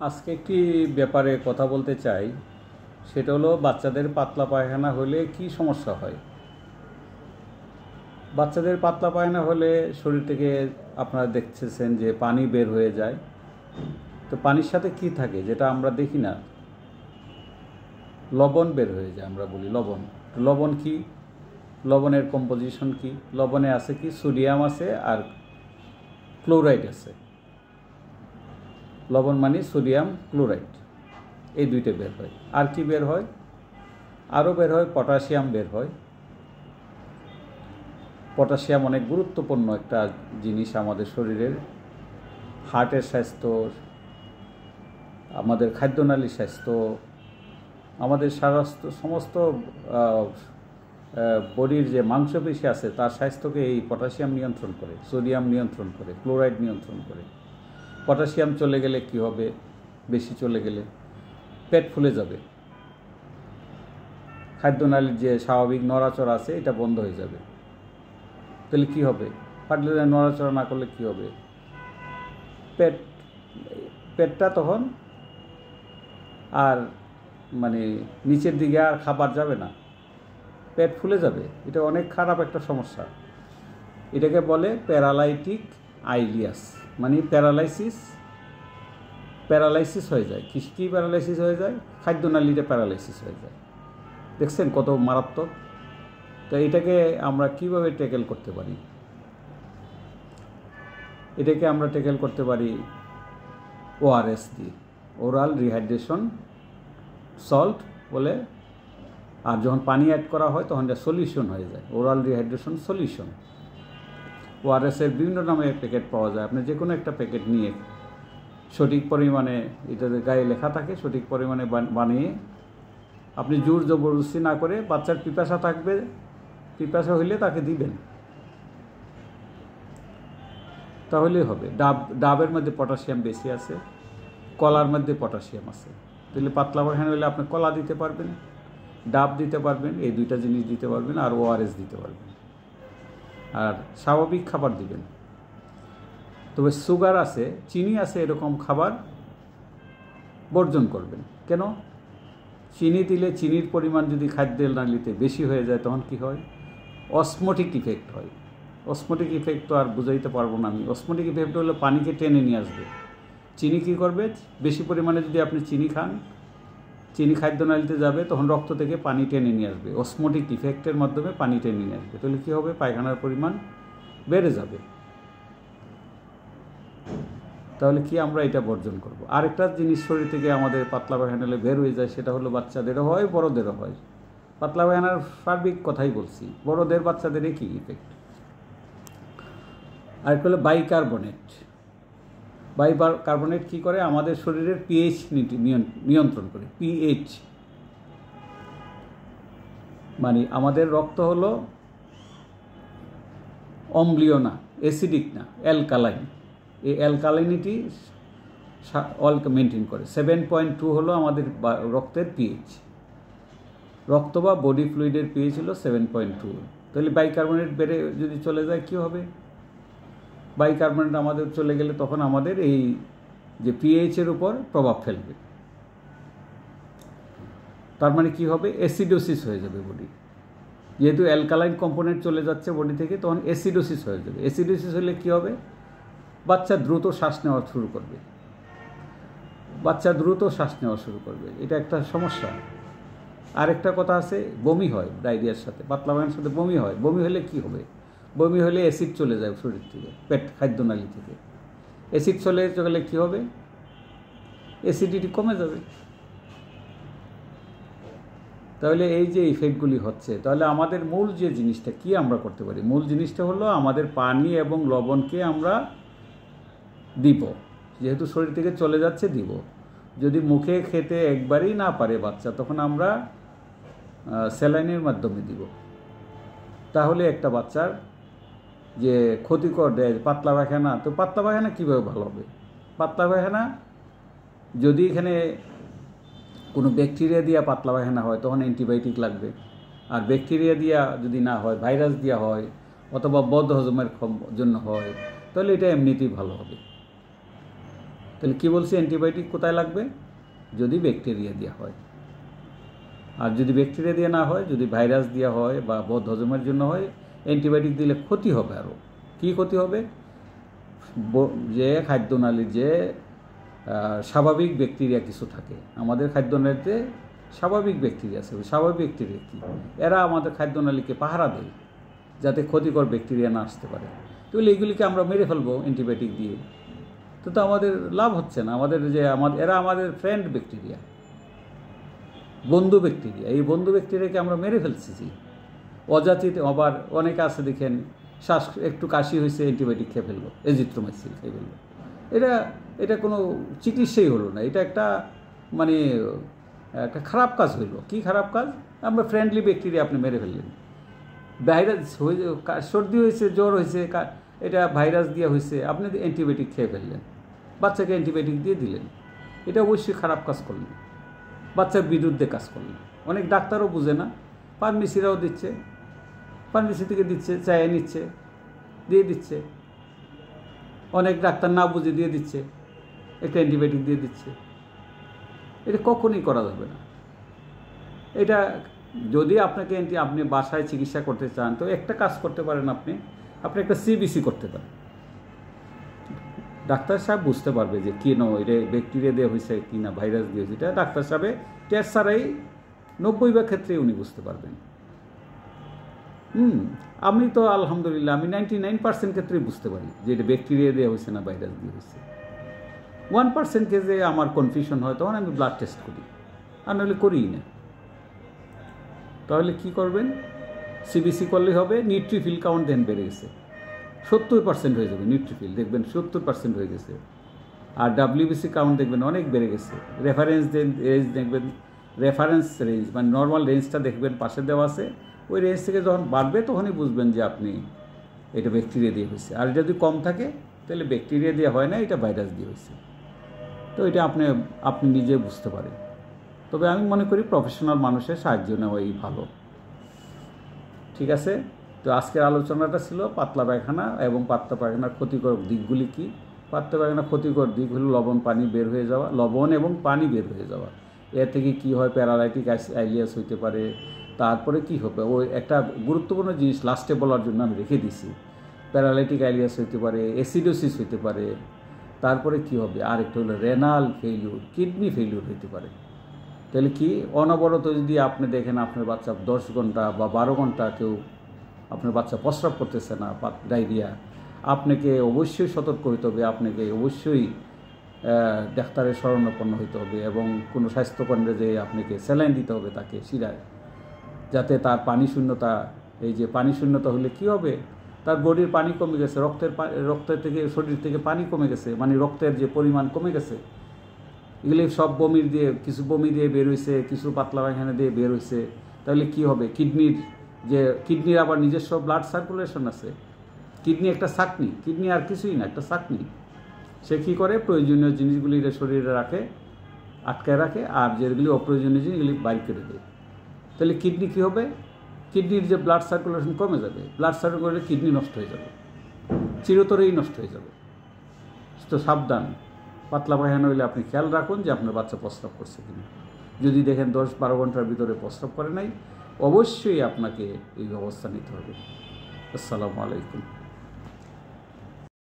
আজকে একটি ব্যাপারে কথা বলতে চাই, সেটা হলো বাচ্চাদের পাতলা পায়খানা হলে কি সমস্যা হয়। বাচ্চাদের পাতলা পায়খানা হলে শরীর থেকে আপনারা দেখতেছেন যে পানি বের হয়ে যায়। তো পানির সাথে কি থাকে যেটা আমরা দেখি না? লবণ বের হয়ে যায়, আমরা বলি লবণ। লবণ কি? লবণের কম্পোজিশন কি? লবণে আছে কি? সোডিয়াম আছে আর ক্লোরাইড আছে। লবণ মানে সোডিয়াম ক্লোরাইড, এই দুইটা বের হয়। আর কি বের হয়? আরও বের হয় পটাশিয়াম বের হয়। পটাশিয়াম অনেক গুরুত্বপূর্ণ একটা জিনিস আমাদের শরীরের, হার্টের স্বাস্থ্য, আমাদের খাদ্যনালীর স্বাস্থ্য, আমাদের সমস্ত বডির যে মাংসপেশি আছে তার স্বাস্থ্যকে এই পটাশিয়াম নিয়ন্ত্রণ করে, সোডিয়াম নিয়ন্ত্রণ করে, ক্লোরাইড নিয়ন্ত্রণ করে। পটাশিয়াম চলে গেলে কি হবে? বেশি চলে গেলে পেট ফুলে যাবে, খাদ্যনালীর যে স্বাভাবিক নড়াচড়া আছে এটা বন্ধ হয়ে যাবে। তাহলে কী হবে? ফাটলে নড়াচড়া না করলে কী হবে? পেটটা তখন আর মানে নিচের দিকে আর খাবার যাবে না, পেট ফুলে যাবে। এটা অনেক খারাপ একটা সমস্যা। এটাকে বলে প্যারালাইটিক আইলিয়াস, মানে প্যারালাইসিস হয়ে যায়। কী প্যারালাইসিস হয়ে যায়? খাদ্যনালীটা প্যারালাইসিস হয়ে যায়। দেখছেন কত মারাত্মক। তো এটাকে আমরা কিভাবে ট্যাকেল করতে পারি? এটাকে আমরা ট্যাকেল করতে পারি ওআরএস দিয়ে, ওরাল রিহাইড্রেশন সল্ট বলে। আর যখন পানি অ্যাড করা হয় তখন এটা সলিউশন হয়ে যায়, ওরাল রিহাইড্রেশন সলিউশন। ওআরএসের বিভিন্ন নামে প্যাকেট পাওয়া যায়। আপনি যে কোনো একটা প্যাকেট নিয়ে সঠিক পরিমাণে, এটাতে গায়ে লেখা থাকে, সঠিক পরিমাণে বানিয়ে আপনি জোর জবরদস্তি না করে, বাচ্চার পিপাসা থাকবে, পিপাসা হইলে তাকে দিবেন, তাহলেই হবে। ডাবের মধ্যে পটাশিয়াম বেশি আছে, কলার মধ্যে পটাশিয়াম আছে। তাহলে পাতলা পায়খানা হলে আপনি কলা দিতে পারবেন, ডাব দিতে পারবেন, এই দুইটা জিনিস দিতে পারবেন, আর ওআরএস দিতে পারবেন, আর স্বাভাবিক খাবার দিবেন। তবে সুগার আছে, চিনি আছে, এরকম খাবার বর্জন করবেন। কেন? চিনি দিলে চিনির পরিমাণ যদি খাদ্যের নালীতে বেশি হয়ে যায় তখন কি হয়? অসমোটিক ইফেক্ট হয়। অসমোটিক ইফেক্ট তো আর বুঝাইতে পারবো না আমি। অসমোটিক ইফেক্ট হলো পানিকে টেনে নিয়ে আসবে। চিনি কী করবে? বেশি পরিমাণে যদি আপনি চিনি খান, চিনি খাদ্যনালীতে যাবে, তখন রক্ত থেকে পানি টেনে নিয়ে আসবে। অসমোটিক ইফেক্টের মাধ্যমে পানি টেনে নিয়ে আসবে। তাহলে কী হবে? পায়খানার পরিমাণ বেড়ে যাবে। তাহলে কি আমরা এটা বর্জন করব? আরেকটা জিনিস শরীর থেকে আমাদের পাতলা পায়খানা হলে বের হয়ে যায়, সেটা হলো বাচ্চাদেরও হয়, বড়োদেরও হয়। পাতলা পায়খানার সার্বিক কথাই বলছি, বড়োদের বাচ্চাদের কি ইফেক্ট। আরেকটা হলো বাইকার্বনেট। বাইকার্বনেট কী করে? আমাদের শরীরের পিএইচ নিয়ন্ত্রণ করে। পিএইচ মানে আমাদের রক্ত হলো অম্লীয় না, অ্যাসিডিক না, অ্যালকালাইন। এই অ্যালকালাইনিটি মেনটেন করে। 7.2 হলো আমাদের রক্তের পিএইচ। রক্ত বা বডি ফ্লুইডের পিএইচ হলো 7.2। তাহলে বাইকার্বনেট বেড়ে যদি চলে যায় কী হবে? বাইকার্বনেট আমাদের চলে গেলে তখন আমাদের এই যে পিএইচের উপর প্রভাব ফেলবে। তার মানে কী হবে? অ্যাসিডোসিস হয়ে যাবে বডি। যেহেতু অ্যালকালাইন কম্পোনেন্ট চলে যাচ্ছে বডি থেকে, তখন অ্যাসিডোসিস হয়ে যাবে। অ্যাসিডোসিস হলে কী হবে? বাচ্চা দ্রুত শ্বাস নেওয়া শুরু করবে। এটা একটা সমস্যা। আরেকটা কথা আছে, বমি হয় ডায়রিয়ার সাথে, পাতলা পায়খানার সাথে বমি হয়। বমি হলে কি হবে? বমি হলে অ্যাসিড চলে যায় শরীর থেকে, খাদ্যনালী থেকে। অ্যাসিড চলে গেলে কী হবে? অ্যাসিডিটি কমে যাবে। তাহলে এই যে ইফেক্টগুলি হচ্ছে, তাহলে আমাদের মূল যে জিনিসটা কি আমরা করতে পারি? মূল জিনিসটা হলো আমাদের পানি এবং লবণকে আমরা দিব। যেহেতু শরীর থেকে চলে যাচ্ছে, দিব। যদি মুখে খেতে একবারই না পারে বাচ্চা, তখন আমরা স্যালাইনের মাধ্যমে দিব। তাহলে একটা বাচ্চার যে ক্ষতিকর দেয় পাতলা পায়খানা, তো পাতলা পায়খানা কীভাবে ভালো হবে? পাতলা পায়খানা যদি এখানে কোনো ব্যাকটেরিয়া দিয়া পাতলা পায়খানা হয় তখন অ্যান্টিবায়োটিক লাগবে। আর ব্যাকটেরিয়া দিয়া যদি না হয়, ভাইরাস দিয়া হয়, অথবা বদহজমের জন্য হয়, তাহলে এটা এমনিতেই ভালো হবে। তাহলে কী বলছি, অ্যান্টিবায়োটিক কোথায় লাগবে? যদি ব্যাকটেরিয়া দেওয়া হয়। আর যদি ব্যাকটেরিয়া দিয়ে না হয়, যদি ভাইরাস দেওয়া হয় বা বদহজমের জন্য হয়, অ্যান্টিবায়োটিক দিলে ক্ষতি হবে। আরও কী ক্ষতি হবে? যে খাদ্যনালীর যে স্বাভাবিক ব্যাকটেরিয়া কিছু থাকে, আমাদের খাদ্যনালীতে স্বাভাবিক ব্যাকটেরিয়া আছে। স্বাভাবিক ব্যাকটেরিয়া কী? এরা আমাদের খাদ্যনালীকে পাহারা দেয় যাতে ক্ষতিকর ব্যাকটেরিয়া না আসতে পারে। তাহলে এইগুলিকে আমরা মেরে ফেলবো অ্যান্টিবায়োটিক দিয়ে, তো আমাদের লাভ হচ্ছে না। এরা আমাদের ফ্রেন্ড ব্যাকটেরিয়া, বন্ধু ব্যাকটেরিয়া। এই বন্ধু ব্যাকটেরিয়াকে আমরা মেরে ফেলছি। অজাতিতে আবার অনেকে আছে দেখেন, শ্বাস একটু কাশি হয়েছে, অ্যান্টিবায়োটিক খেয়ে ফেললো, এজিথ্রোমাইসিন খেয়ে ফেললো। এটা কোনো চিকিৎসাই হলো না। এটা একটা মানে একটা খারাপ কাজ হইলো। কি খারাপ কাজ? আমরা ফ্রেন্ডলি ব্যাকটেরিয়া আপনি মেরে ফেললেন। ভাইরাস সর্দি হয়েছে, জ্বর হয়েছে, এটা ভাইরাস দিয়ে হয়েছে, আপনি অ্যান্টিবায়োটিক খেয়ে ফেললেন, বাচ্চাকে অ্যান্টিবায়োটিক দিয়ে দিলেন। এটা অবশ্যই খারাপ কাজ করলেন, বাচ্চার বিরুদ্ধে কাজ করলেন। অনেক ডাক্তারও বুঝে না, ফার্মেসিরাও দিচ্ছে, ফার্মেসি থেকে দিচ্ছে, চাইয়ে নিচ্ছে, দিয়ে দিচ্ছে। অনেক ডাক্তার না বুঝে দিয়ে দিচ্ছে, একটা অ্যান্টিবায়োটিক দিয়ে দিচ্ছে। এটা কখনই করা যাবে না। এটা যদি আপনি বাসায় চিকিৎসা করতে চান, তো একটা কাজ করতে পারেন, আপনি একটা সিবিসি করতে পারেন। ডাক্তার সাহেব বুঝতে পারবে যে কেন এটা ব্যাকটেরিয়া দিয়ে হয়েছে কি না ভাইরাস দিয়ে হয়েছে। এটা ডাক্তার সাহেবের টেস্ট ছাড়াই 90% ক্ষেত্রে উনি বুঝতে পারবেন। আমি তো আলহামদুলিল্লাহ আমি 99% ক্ষেত্রেই বুঝতে পারি যে এটা ব্যাকটেরিয়া দিয়ে হয়েছে না ভাইরাস দিয়ে হয়েছে। 1% কেসে আমার কনফিউশন হয়, তখন আমি ব্লাড টেস্ট করি, আর নাহলে করিই না। তাহলে কি করবেন? সিবিসি করলেই হবে। নিউট্রিফিল কাউন্ট দেন বেড়ে গেছে, 70% হয়ে যাবে। নিউট্রিফিল দেখবেন 70% হয়ে গেছে। আর ডাব্লিউবিসি কাউন্ট দেখবেন অনেক বেড়ে গেছে। রেফারেন্স রেঞ্জ দেখবেন, রেফারেন্স রেঞ্জ মানে নর্মাল রেঞ্জটা দেখবেন পাশে দেওয়া আছে। ওই রেঞ্জ থেকে যখন বাড়বে তখনই বুঝবেন যে আপনি এটা ব্যাকটেরিয়া দিয়ে হয়েছে। আর যদি কম থাকে তাহলে ব্যাকটেরিয়া দিয়ে হয় না, এটা ভাইরাস দিয়ে হয়েছে। তো এটা আপনি নিজে বুঝতে পারেন। তবে আমি মনে করি প্রফেশনাল মানুষের সাহায্য নেওয়াই ভালো। ঠিক আছে, তো আজকের আলোচনাটা ছিল পাতলা পায়খানা এবং পাতলা পায়খানার ক্ষতিকর দিকগুলি কী। পাতলা পায়খানার ক্ষতিকর দিক হলো লবণ এবং পানি বের হয়ে যাওয়া। এর থেকে কী হয়? প্যারালাইটিক আইলিয়াস হইতে পারে। তারপরে কি হবে? ওই একটা গুরুত্বপূর্ণ জিনিস লাস্টে বলার জন্য আমি রেখে দিছি। প্যারালাইটিক আইলিয়াস হইতে পারে, অ্যাসিডোসিস হইতে পারে। তারপরে কি হবে? আরেকটা হলো রেনাল ফেইলিউর, কিডনি ফেইলিউর হইতে পারে। তাহলে কি অনবরত যদি আপনি দেখেন আপনার বাচ্চা 10 ঘন্টা বা 12 ঘন্টা কেউ আপনার বাচ্চা প্রস্রাব করতেছে না, ডায়রিয়া, আপনাকে অবশ্যই সতর্ক হইতে হবে। আপনাকে অবশ্যই ডাক্তারের শরণাপন্ন হইতে হবে এবং কোনো স্বাস্থ্যকেন্দ্রে যে আপনাকে স্যালাইন দিতে হবে তাকে শিরায়, যাতে তার পানি শূন্যতা, এই যে পানি শূন্যতা হলে কি হবে? তার বডির পানি কমে গেছে, রক্তের থেকে শরীর থেকে পানি কমে গেছে, মানে রক্তের যে পরিমাণ কমে গেছে। এগুলি সব কিছু বমি দিয়ে বের হয়েছে, কিছু পাতলা পায়খানা দিয়ে বের হয়েছে। তাহলে কি হবে? কিডনির আবার নিজস্ব ব্লাড সার্কুলেশন আছে। কিডনি একটা ছাঁকনি, কিডনি আর কিছুই না, একটা ছাঁকনি। সে কী করে? প্রয়োজনীয় জিনিসগুলি শরীরে আটকায় রাখে, আর যেগুলি অপ্রয়োজনীয় জিনিসগুলি বাইর করে দেয়। তাহলে কিডনি কী হবে? কিডনির যে ব্লাড সার্কুলেশন কমে যাবে, ব্লাড সার্কুলেশন কিডনি নষ্ট হয়ে যাবে, চিরতরেই নষ্ট হয়ে যাবে। তো সাবধান, পাতলা পায়খানা হইলে আপনি খেয়াল রাখুন যে আপনার বাচ্চা প্রস্রাব করছে কিনা। যদি দেখেন 10-12 ঘন্টার ভিতরে প্রস্রাব করে নাই, অবশ্যই আপনাকে এই ব্যবস্থা নিতে হবে। আসসালামু আলাইকুম।